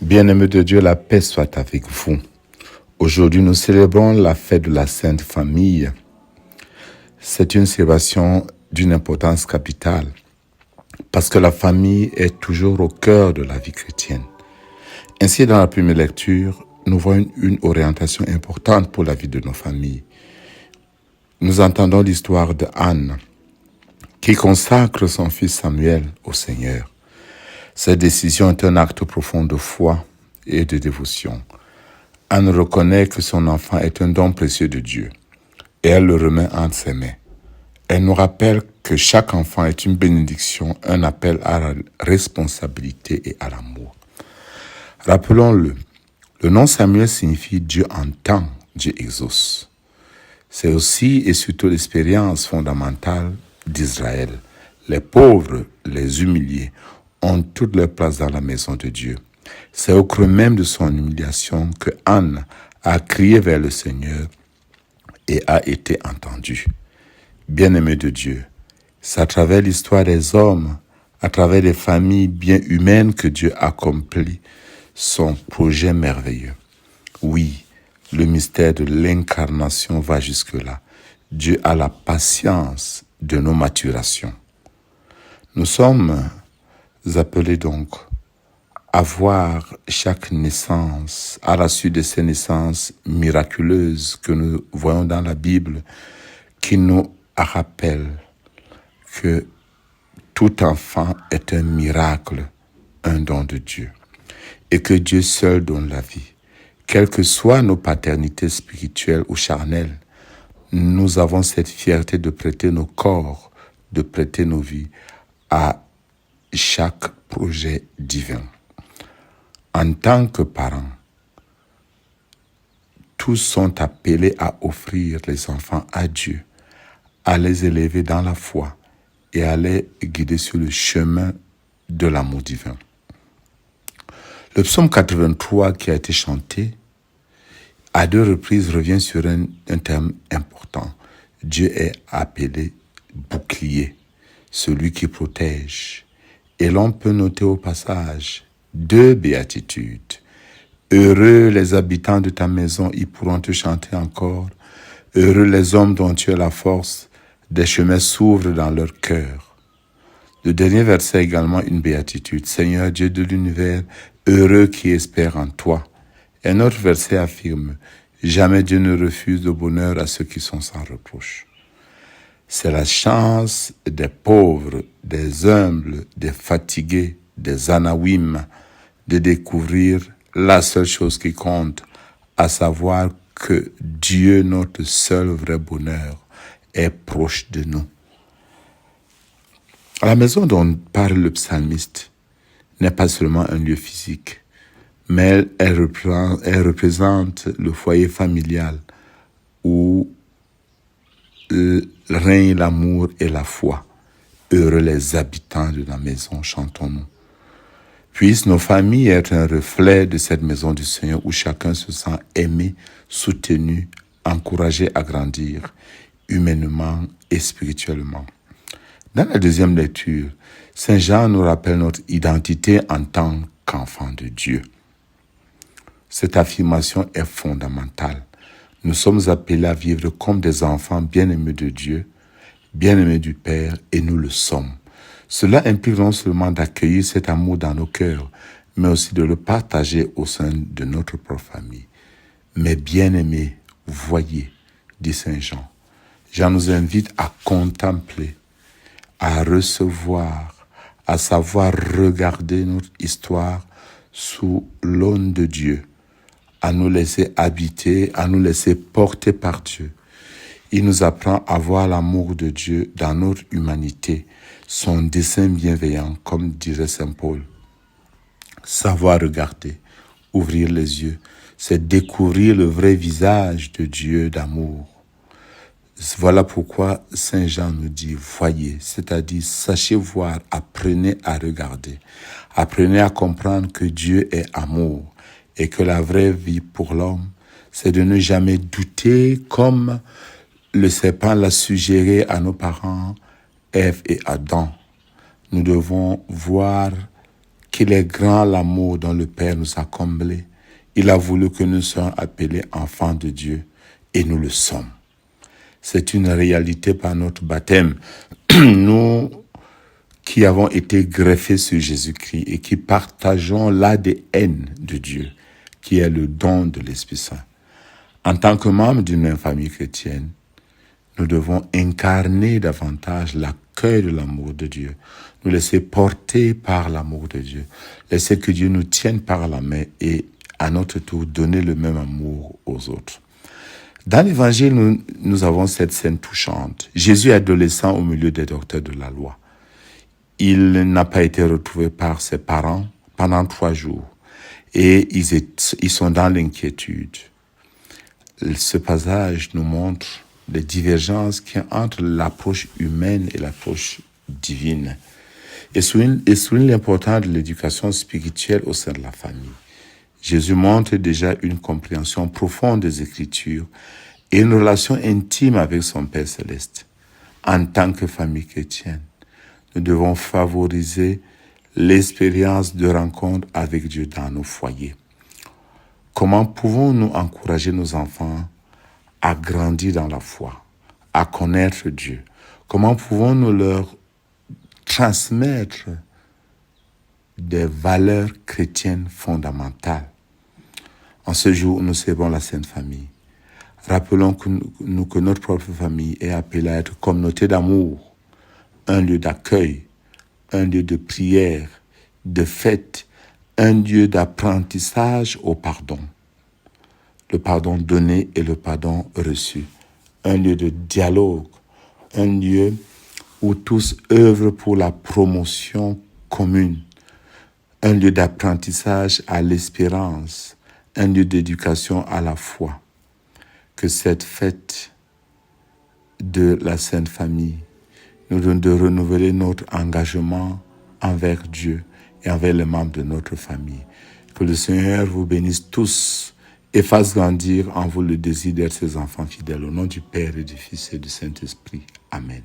Bien-aimés de Dieu, la paix soit avec vous. Aujourd'hui, nous célébrons la fête de la Sainte Famille. C'est une célébration d'une importance capitale parce que la famille est toujours au cœur de la vie chrétienne. Ainsi, dans la première lecture, nous voyons une orientation importante pour la vie de nos familles. Nous entendons l'histoire de Anne qui consacre son fils Samuel au Seigneur. Cette décision est un acte profond de foi et de dévotion. Anne reconnaît que son enfant est un don précieux de Dieu et elle le remet entre ses mains. Elle nous rappelle que chaque enfant est une bénédiction, un appel à la responsabilité et à l'amour. Rappelons-le, le nom Samuel signifie Dieu entend, Dieu exauce. C'est aussi et surtout l'expérience fondamentale d'Israël. Les pauvres, les humiliés, ont toute leur place dans la maison de Dieu. C'est au creux même de son humiliation que Anne a crié vers le Seigneur et a été entendue. Bien-aimés de Dieu, c'est à travers l'histoire des hommes, à travers les familles bien humaines que Dieu accomplit son projet merveilleux. Oui, le mystère de l'incarnation va jusque-là. Dieu a la patience de nos maturations. Nous sommes appelés donc à voir chaque naissance, à la suite de ces naissances miraculeuses que nous voyons dans la Bible, qui nous rappellent que tout enfant est un miracle, un don de Dieu, et que Dieu seul donne la vie. Quelles que soient nos paternités spirituelles ou charnelles, nous avons cette fierté de prêter nos corps, de prêter nos vies à chaque projet divin. En tant que parents, tous sont appelés à offrir les enfants à Dieu, à les élever dans la foi et à les guider sur le chemin de l'amour divin. Le psaume 83 qui a été chanté, à 2 reprises revient sur un terme important. Dieu est appelé bouclier, celui qui protège. Et l'on peut noter au passage 2 béatitudes. Heureux les habitants de ta maison, ils pourront te chanter encore. Heureux les hommes dont tu es la force, des chemins s'ouvrent dans leur cœur. Le dernier verset est également une béatitude. Seigneur Dieu de l'univers, heureux qui espère en toi. Un autre verset affirme, jamais Dieu ne refuse le bonheur à ceux qui sont sans reproche. C'est la chance des pauvres, des humbles, des fatigués, des anawim, de découvrir la seule chose qui compte, à savoir que Dieu, notre seul vrai bonheur, est proche de nous. La maison dont parle le psalmiste n'est pas seulement un lieu physique, mais elle représente le foyer familial où règne l'amour et la foi. Heureux les habitants de la maison, chantons-nous. Puissent nos familles être un reflet de cette maison du Seigneur où chacun se sent aimé, soutenu, encouragé à grandir, humainement et spirituellement. Dans la deuxième lecture, Saint Jean nous rappelle notre identité en tant qu'enfant de Dieu. Cette affirmation est fondamentale. Nous sommes appelés à vivre comme des enfants bien-aimés de Dieu, bien-aimés du Père, et nous le sommes. Cela implique non seulement d'accueillir cet amour dans nos cœurs, mais aussi de le partager au sein de notre propre famille. Mais bien-aimés, voyez, dit Saint Jean. Jean nous invite à contempler, à recevoir, à savoir regarder notre histoire sous l'aune de Dieu, à nous laisser habiter, à nous laisser porter par Dieu. Il nous apprend à voir l'amour de Dieu dans notre humanité, son dessein bienveillant, comme dirait Saint Paul. Savoir regarder, ouvrir les yeux, c'est découvrir le vrai visage de Dieu d'amour. Voilà pourquoi Saint Jean nous dit, voyez, c'est-à-dire sachez voir, apprenez à regarder, apprenez à comprendre que Dieu est amour et que la vraie vie pour l'homme, c'est de ne jamais douter comme le serpent l'a suggéré à nos parents, Ève et Adam. Nous devons voir qu'il est grand l'amour dont le Père nous a comblés. Il a voulu que nous soyons appelés enfants de Dieu, et nous le sommes. C'est une réalité par notre baptême. Nous qui avons été greffés sur Jésus-Christ et qui partageons l'ADN de Dieu, qui est le don de l'Esprit Saint. En tant que membres d'une même famille chrétienne, nous devons incarner davantage l'accueil de l'amour de Dieu, nous laisser porter par l'amour de Dieu, laisser que Dieu nous tienne par la main et à notre tour donner le même amour aux autres. Dans l'Évangile, nous avons cette scène touchante. Jésus est adolescent au milieu des docteurs de la loi. Il n'a pas été retrouvé par ses parents pendant 3 jours et ils sont dans l'inquiétude. Ce passage nous montre les divergences qu'il y a entre l'approche humaine et l'approche divine et souligne l'importance de l'éducation spirituelle au sein de la famille. Jésus montre déjà une compréhension profonde des Écritures et une relation intime avec son Père céleste. En tant que famille chrétienne, nous devons favoriser l'expérience de rencontre avec Dieu dans nos foyers. Comment pouvons-nous encourager nos enfants à grandir dans la foi, à connaître Dieu? Comment pouvons-nous leur transmettre des valeurs chrétiennes fondamentales? En ce jour où nous célébrons la Sainte Famille, rappelons que notre propre famille est appelée à être communauté d'amour, un lieu d'accueil, un lieu de prière, de fête, un lieu d'apprentissage au pardon. Le pardon donné et le pardon reçu. Un lieu de dialogue, un lieu où tous œuvrent pour la promotion commune. Un lieu d'apprentissage à l'espérance, un lieu d'éducation à la foi. Que cette fête de la Sainte Famille nous donne de renouveler notre engagement envers Dieu et envers les membres de notre famille. Que le Seigneur vous bénisse tous et fasse grandir en vous le désir d'être ses enfants fidèles. Au nom du Père et du Fils et du Saint-Esprit. Amen.